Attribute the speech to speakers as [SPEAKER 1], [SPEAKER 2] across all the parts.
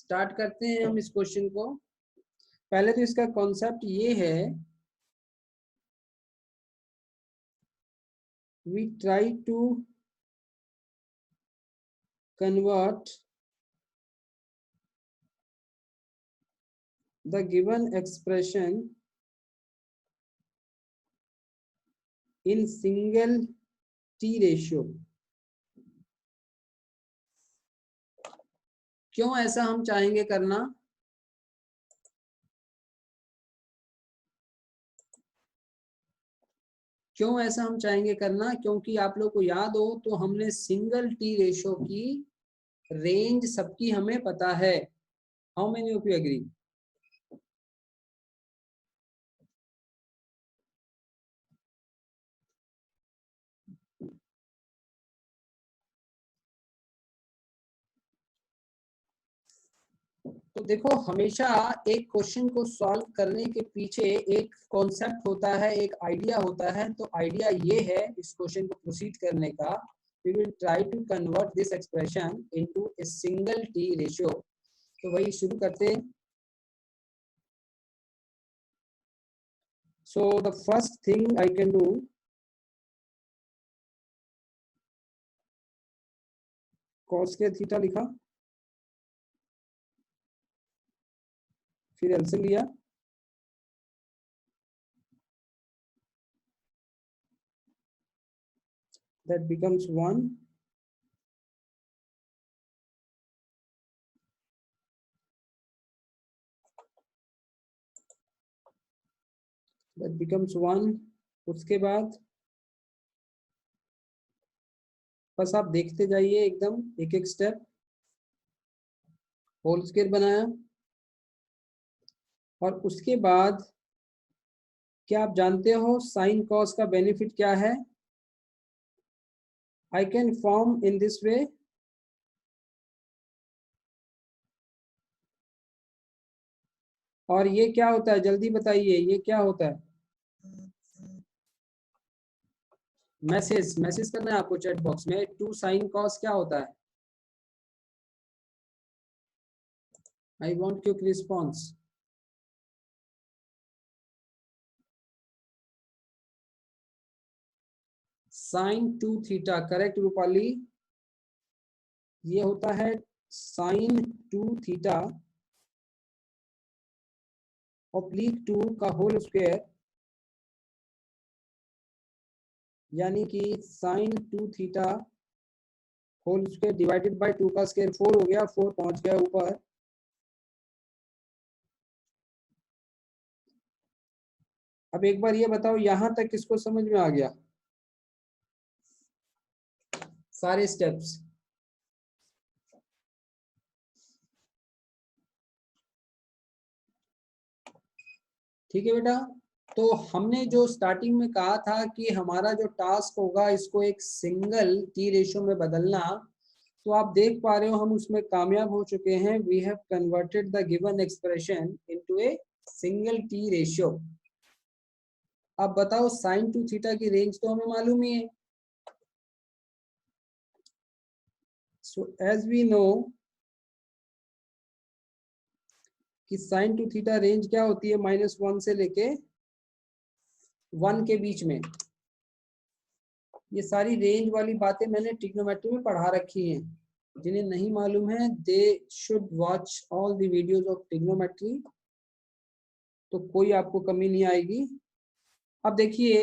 [SPEAKER 1] Start करते हैं हम इस क्वेश्चन को। पहले तो इसका कॉन्सेप्ट ये है, we try to convert the given expression in single t ratio। क्यों ऐसा हम चाहेंगे करना? क्यों ऐसा हम चाहेंगे करना? क्योंकि आप लोग को याद हो तो हमने सिंगल टी रेशो की रेंज सबकी हमें पता है। How many of you agree? तो देखो, हमेशा एक क्वेश्चन को सॉल्व करने के पीछे एक कॉन्सेप्ट होता है, एक आइडिया होता है। तो आइडिया ये है इस क्वेश्चन को प्रोसीड करने का, we will try to convert this expression into a single T ratio. तो वही शुरू करते हैं। So the first thing I can do, cos के थीटा लिखा, फिर एलसीएम लिया, that becomes 1, that becomes 1। उसके बाद बस आप देखते जाइए एकदम एक एक स्टेप। होल स्क्वायर बनाया, और उसके बाद क्या आप जानते हो साइन कॉस का बेनिफिट क्या है? I can form in this way, और ये क्या होता है जल्दी बताइए, ये क्या होता है? मैसेज करना है आपको चैट बॉक्स में। 2 साइन कॉस क्या होता है? I want quick response. Sine 2 theta, correct Rupali. ये होता है साइन 2 थीटा ऑब्लिक 2 का होल स्क्वायर, यानी कि sine 2 theta whole square divided by 2 का स्क्वायर 4 हो गया, 4 पहुंच गया ऊपर। अब एक बार ये बताओ, यहां तक किसको समझ में आ गया सारे स्टेप्स? ठीक है बेटा। तो हमने जो स्टार्टिंग में कहा था कि हमारा जो टास्क होगा इसको एक सिंगल टी रेशियो में बदलना, तो आप देख पा रहे हो हम उसमें कामयाब हो चुके हैं। We have converted the given expression into a single T ratio. अब बताओ साइन 2 थीटा की रेंज तो हमें मालूम ही है। सो एज वी नो कि साइन 2 थीटा रेंज क्या होती है, -1 से लेके 1 के बीच में। ये सारी रेंज वाली बातें मैंने ट्रिग्नोमेट्री में पढ़ा रखी हैं। जिन्हें नहीं मालूम है they should watch all the videos of trigonometry, तो कोई आपको कमी नहीं आएगी। अब देखिए,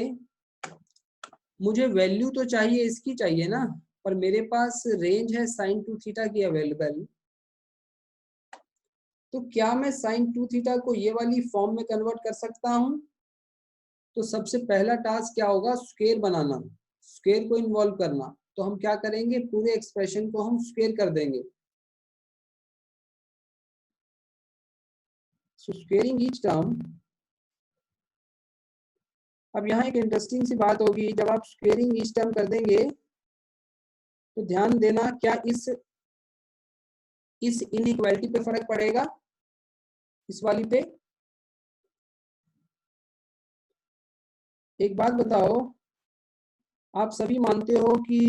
[SPEAKER 1] मुझे वैल्यू तो चाहिए, इसकी चाहिए ना, पर मेरे पास रेंज है साइन 2 थीटा की अवेलेबल। तो क्या मैं साइन 2 थीटा को ये वाली फॉर्म में कन्वर्ट कर सकता हूं? तो सबसे पहला टास्क क्या होगा, स्क्वायर बनाना, स्क्वायर को इन्वॉल्व करना। तो हम क्या करेंगे, पूरे एक्सप्रेशन को हम स्क्वायर कर देंगे। सो स्क्वेयरिंग ईच टर्म। अब यहाँ एक इंटरेस्टिंग सी बात होगी, जब आप स्क्वेयरिंग ईच टर्म कर देंगे तो ध्यान देना, क्या इस इनइक्वालिटी पे फर्क पड़ेगा, इस वाली पे? एक बात बताओ, आप सभी मानते हो कि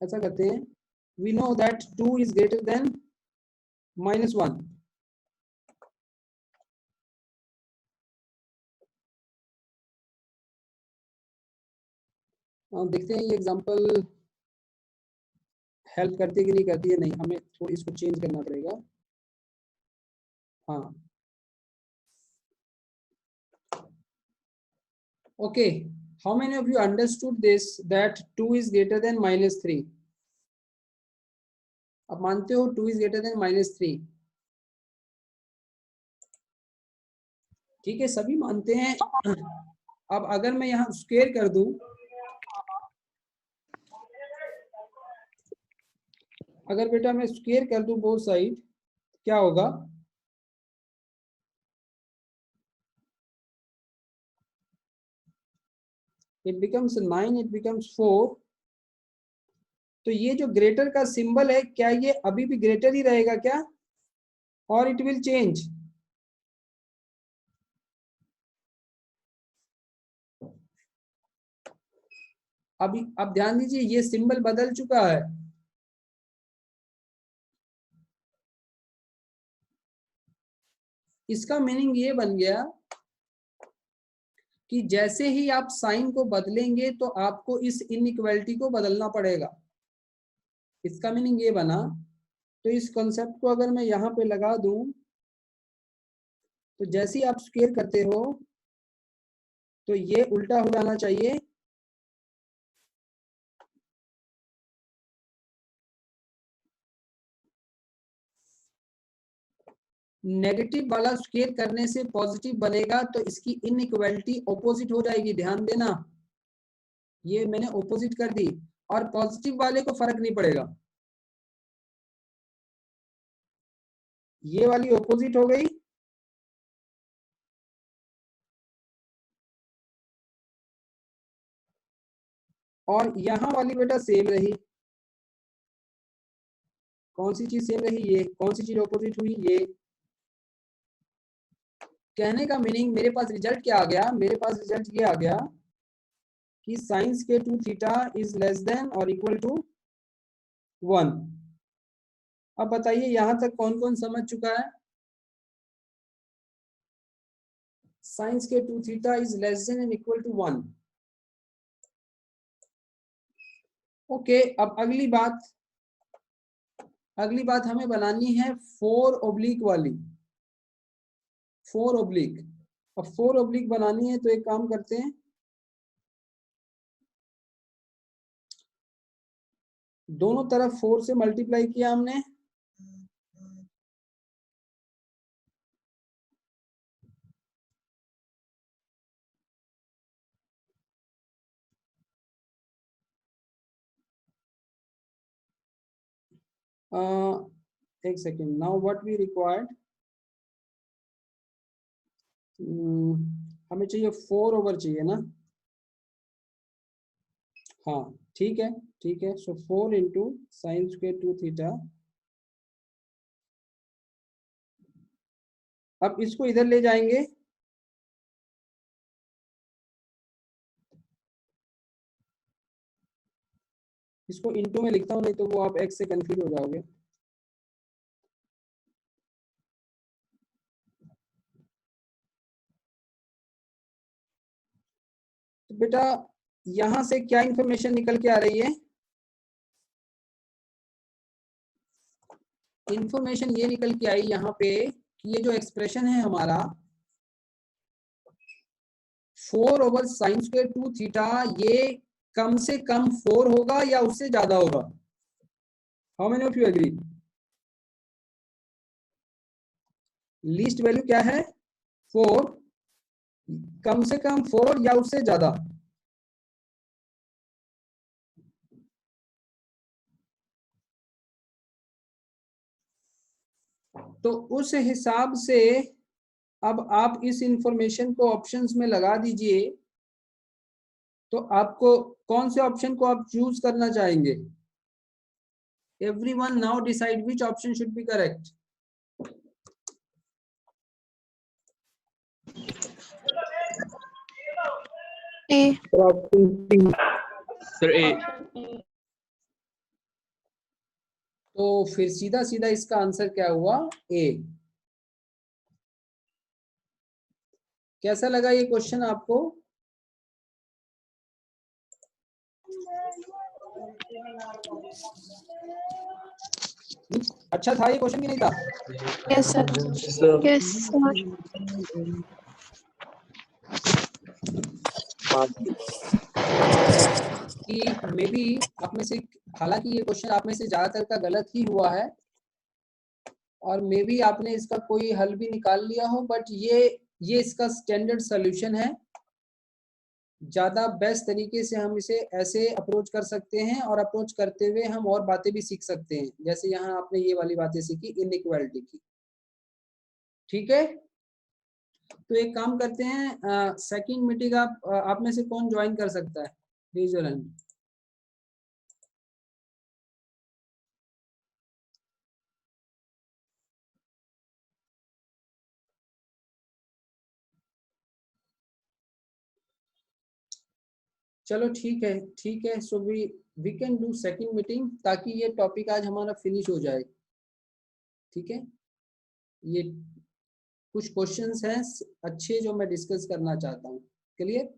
[SPEAKER 1] ऐसा करते हैं, we know that 2 is greater than -1. देखते हैं ये एग्जांपल हेल्प करती है कि नहीं करती है। नहीं, हमें थोड़ी इसको चेंज करना पड़ेगा। हाँ, okay, how many of you understood this that 2 is greater than -3? आप मानते हो 2 इज ग्रेटर देन -3? ठीक है, सभी मानते हैं। अब अगर मैं यहाँ स्क्वायर कर दूं, अगर बेटा मैं स्क्वायर कर दूं बोथ साइड, क्या होगा? It becomes 9, it becomes 4। तो ये जो ग्रेटर का सिंबल है, क्या ये अभी भी ग्रेटर ही रहेगा क्या, और इट विल चेंज? अभी अब ध्यान दीजिए, ये सिंबल बदल चुका है। इसका मीनिंग ये बन गया कि जैसे ही आप साइन को बदलेंगे तो आपको इस इनइक्वालिटी को बदलना पड़ेगा। इसका मीनिंग ये बना। तो इस कॉन्सेप्ट को अगर मैं यहाँ पे लगा दूं, तो जैसे ही आप स्क्वायर करते हो तो ये उल्टा हो जाना चाहिए। नेगेटिव वाला स्क्वायर करने से पॉजिटिव बनेगा, तो इसकी इनइक्वालिटी ऑपोजिट हो जाएगी। ध्यान देना, ये मैंने ऑपोजिट कर दी, और पॉजिटिव वाले को फर्क नहीं पड़ेगा। ये वाली ऑपोजिट हो गई, और यहां वाली बेटा सेम रही। कौन सी चीज सेम रही? ये। कौन सी चीज ऑपोजिट हुई? ये। कहने का मीनिंग, मेरे पास रिजल्ट क्या आ गया? मेरे पास रिजल्ट ये आ गया कि साइंस के 2 थीटा इज लेस देन और इक्वल टू 1। अब बताइए यहां तक कौन कौन समझ चुका है? साइंस के 2 theta is less than and equal to 1। Okay, अब अगली बात हमें बनानी है 4 ऑब्लिक वाली। 4 ऑब्लिक। अब 4 ऑब्लिक बनानी है तो एक काम करते हैं, दोनों तरफ 4 से मल्टीप्लाई किया हमने। एक second, now what we required, हमें चाहिए 4 ओवर चाहिए ना? हाँ, ठीक है, ठीक है। सो 4 इंटू साइन स्क्वायर 2 थीटा। अब इसको इधर ले जाएंगे, इसको इंटू में लिखता हूं, नहीं तो वो आप एक्स से कंफ्यूज हो जाओगे। तो बेटा यहां से क्या इंफॉर्मेशन निकल के आ रही है? इंफॉर्मेशन ये निकल के आई यहाँ पे कि ये जो एक्सप्रेशन है हमारा 4 ओवर साइन स्क्वायर 2 थीटा, ये कम से कम 4 होगा या उससे ज्यादा होगा? How many of you agree? Least value क्या है? 4। कम से कम 4 या उससे ज्यादा? तो उस हिसाब से अब आप इस इंफॉर्मेशन को ऑप्शंस में लगा दीजिए। तो आपको कौन से ऑप्शन को आप चूज करना चाहेंगे? Everyone now decide which option should be correct.
[SPEAKER 2] A.
[SPEAKER 3] Sir, A.
[SPEAKER 1] तो फिर सीधा सीधा इसका आंसर क्या हुआ, ए। कैसा लगा ये क्वेश्चन आपको? अच्छा था ये क्वेश्चन कि नहीं था?
[SPEAKER 2] Yes sir, yes sir.
[SPEAKER 1] कि मे बी आप में से, हालांकि ये क्वेश्चन आप में से ज्यादातर का गलत ही हुआ है और मे बी आपने इसका कोई हल भी निकाल लिया हो, बट ये इसका स्टैंडर्ड सॉल्यूशन है। ज्यादा बेस्ट तरीके से हम इसे ऐसे अप्रोच कर सकते हैं और अप्रोच करते हुए हम और बातें भी सीख सकते हैं, जैसे यहाँ आपने ये वाली बातें सीखी इनइक्वालिटी की। ठीक है, तो एक काम करते हैं, सेकंड मीटिंग आप में से कौन ज्वाइन कर सकता है? Raise your hand. चलो ठीक है, ठीक है। So we can do second meeting, ताकि ये टॉपिक आज हमारा फिनिश हो जाए। ठीक है, ये कुछ क्वेश्चंस हैं अच्छे जो मैं डिस्कस करना चाहता हूँ। क्लियर?